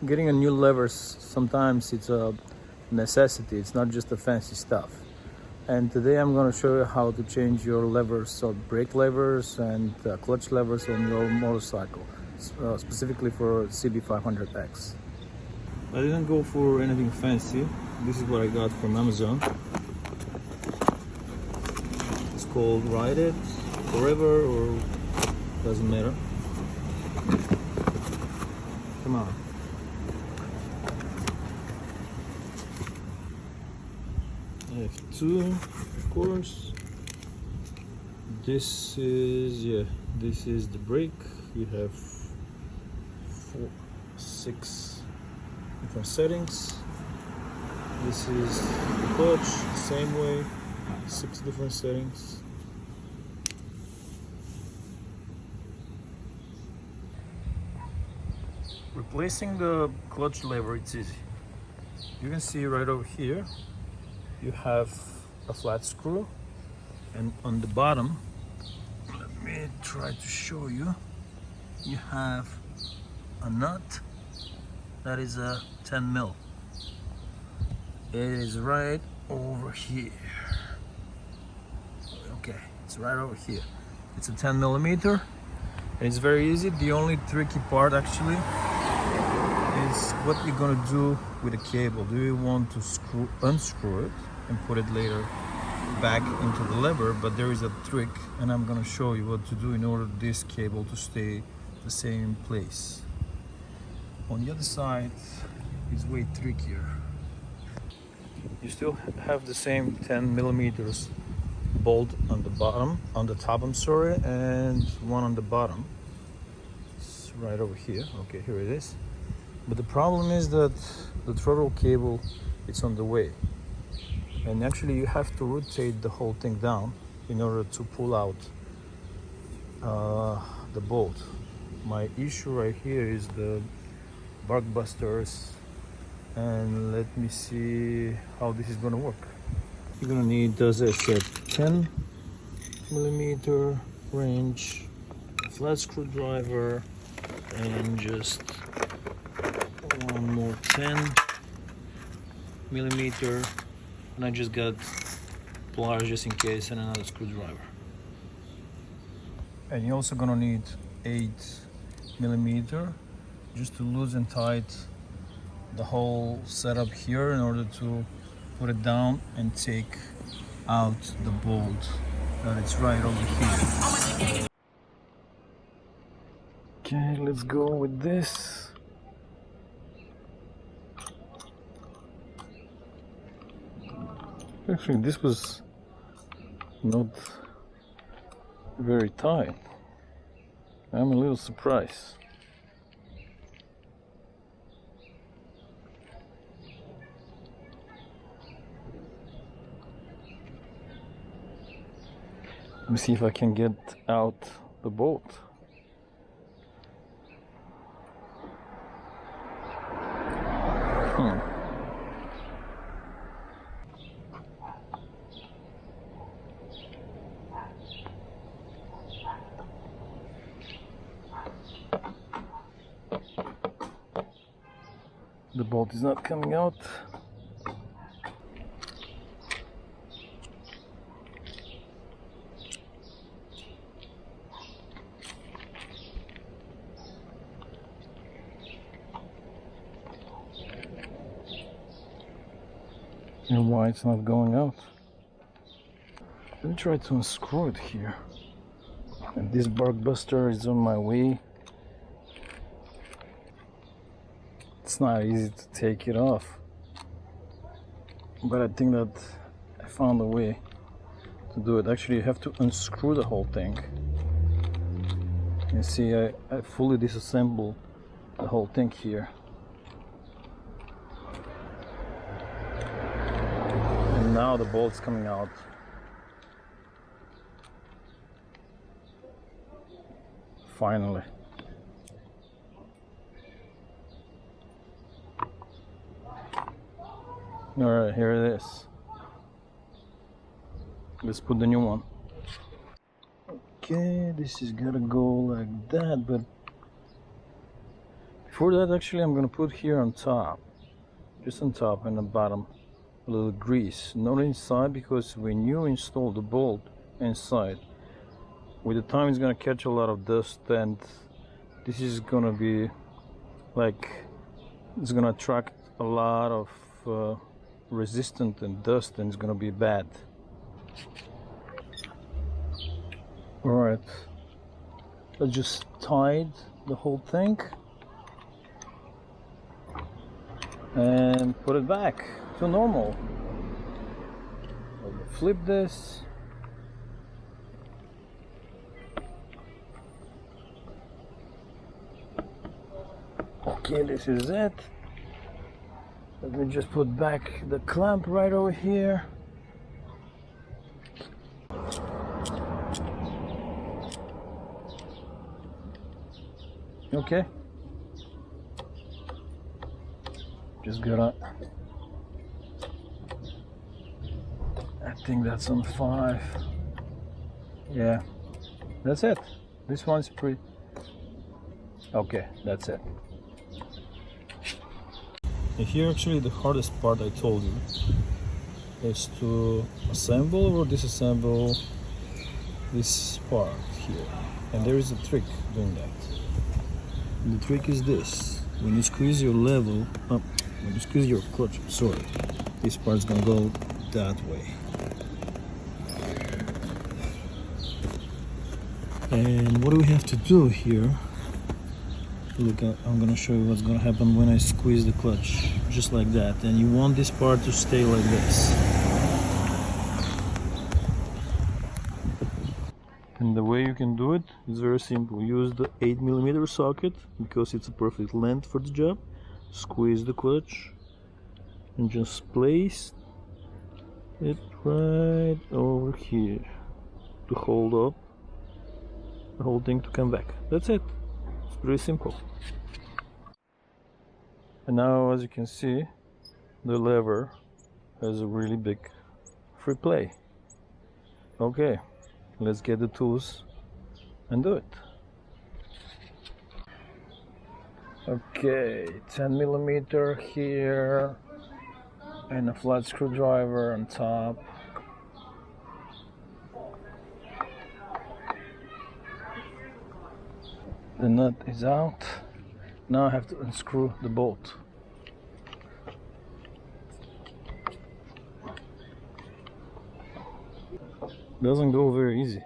getting a new lever, sometimes it's a necessity. It's not just the fancy stuff. And today I'm going to show you how to change your levers, so brake levers and clutch levers on your motorcycle, specifically for CB500X. I didn't go for anything fancy. This is what I got from Amazon. It's called Ride It Forever, or doesn't matter. Come on. I have two, of course. This is the brake. You have 6 different settings. This is the clutch, same way, 6 different settings. Replacing the clutch lever, it's easy. You can see right over here you have a flat screw, and on the bottom, let me try to show you, you have a nut that is a 10 mil. It is right over here. Okay, it's right over here. It's a 10 millimeter, and it's very easy. The only tricky part actually is what you're gonna do with the cable. Do you want to unscrew it and put it later back into the lever? But there is a trick, and I'm gonna show you what to do in order this cable to stay the same place. On the other side is way trickier. You still have the same 10 millimeters bolt on the bottom, on the top, I'm sorry, and one on the bottom. It's right over here. Okay, here it is. But the problem is that the throttle cable, it's on the way. And actually you have to rotate the whole thing down in order to pull out the bolt. My issue right here is the bark busters, and let me see how this is gonna work. You're gonna need, as I said, 10 millimeter wrench, a flat screwdriver, and just one more 10 millimeter, and I just got pliers just in case, and another screwdriver. And you're also gonna need 8 millimeter just to loosen tight the whole setup here in order to put it down and take out the bolt that it's right over here. Okay, let's go with this. Actually, this was not very tight. I'm a little surprised. Let me see if I can get out the bolt. The bolt is not coming out. And why it's not going out? Let me try to unscrew it here. And this bark buster is on my way. It's not easy to take it off, but I think that I found a way to do it. Actually, you have to unscrew the whole thing. You see, I fully disassembled the whole thing here. And now the bolt's coming out. Finally. Alright, here it is. Let's put the new one. Okay, this is gotta go like that, but For that, actually, I'm gonna put here on top, just on top and the bottom, a little grease, not inside, because when you install the bolt inside, with the time it's gonna catch a lot of dust, and this is gonna be like, it's gonna attract a lot of resistance and dust, and it's gonna be bad. All right, let's just tied the whole thing and put it back to normal. We'll flip this. Okay, this is it. Let me just put back the clamp right over here. Okay. Just gotta, I think that's on 5. Yeah, that's it. This one's pretty, okay, that's it. And here actually the hardest part, I told you, is to assemble or disassemble this part here. And there is a trick doing that. And the trick is this: when you squeeze your level up, when you squeeze your clutch, sorry, this part's gonna go that way. And what do we have to do here? Look, I'm gonna show you what's gonna happen when I squeeze the clutch, just like that. And you want this part to stay like this. And the way you can do it is very simple. Use the 8mm socket, because it's a perfect length for the job. Squeeze the clutch and just place it right over here to hold up the whole thing to come back. That's it. It's pretty simple. And now, as you can see, the lever has a really big free play. Okay, let's get the tools and do it. Okay, 10mm here and a flat screwdriver on top. The nut is out. Now I have to unscrew the bolt. Doesn't go very easy.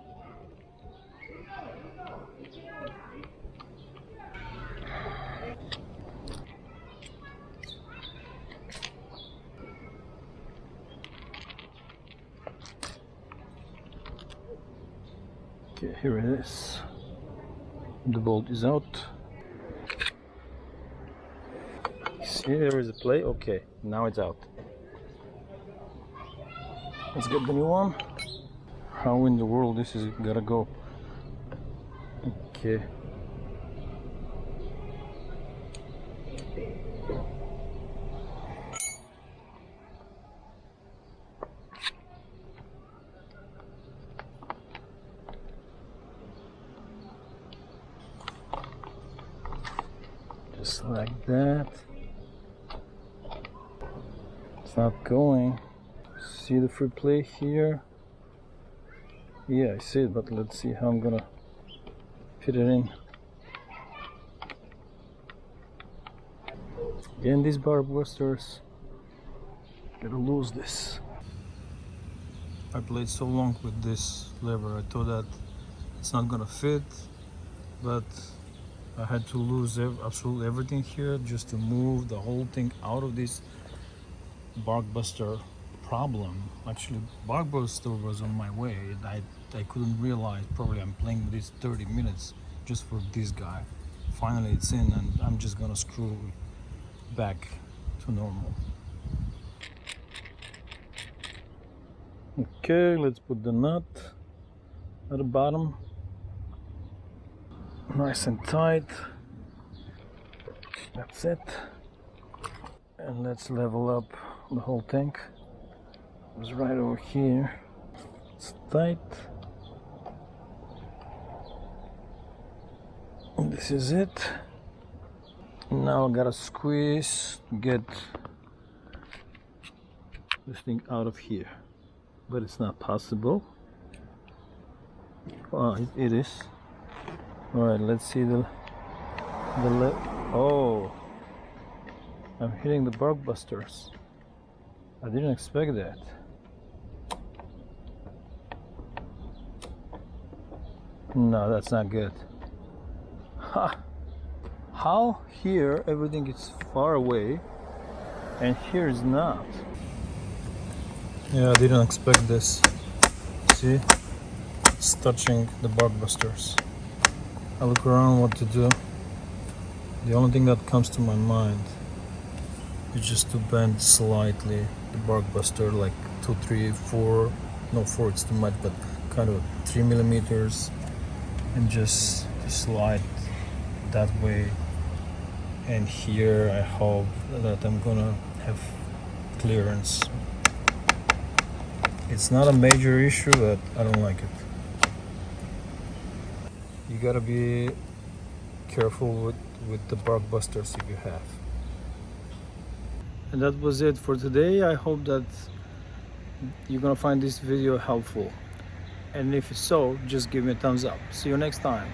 Okay, here it is. The bolt is out. See, there is a play. Okay, now it's out. Let's get the new one. How in the world this is gotta go? Okay. Just like that. It's not going. See the free play here? Yeah, I see it, but let's see how I'm gonna fit it in. Again, these bar busters, gotta lose this. I played so long with this lever, I thought that it's not gonna fit, but I had to lose absolutely everything here just to move the whole thing out of this bark buster problem. Actually, bark buster was on my way. I couldn't realize, probably I'm playing with this 30 minutes just for this guy. Finally it's in, and I'm just gonna screw back to normal. Okay, let's put the nut at the bottom, nice and tight. That's it. And let's level up the whole thing. It's right over here. It's tight. And this is it. Now I gotta squeeze to get this thing out of here, but it's not possible. Oh, it is. All right, let's see the oh, I'm hitting the bark busters. I didn't expect that. No, that's not good. Ha! How here everything is far away and here is not? Yeah, I didn't expect this. See? It's touching the bark busters. I look around what to do. The only thing that comes to my mind is just to bend slightly the bark buster, like 2, 3, 4, no 4 it's too much, but kind of 3 millimeters, and just slide that way. And here I hope that I'm gonna have clearance. It's not a major issue, but I don't like it. You gotta be careful with the bark busters if you have. And that was it for today. I hope that you're gonna find this video helpful. And if so, just give me a thumbs up. See you next time.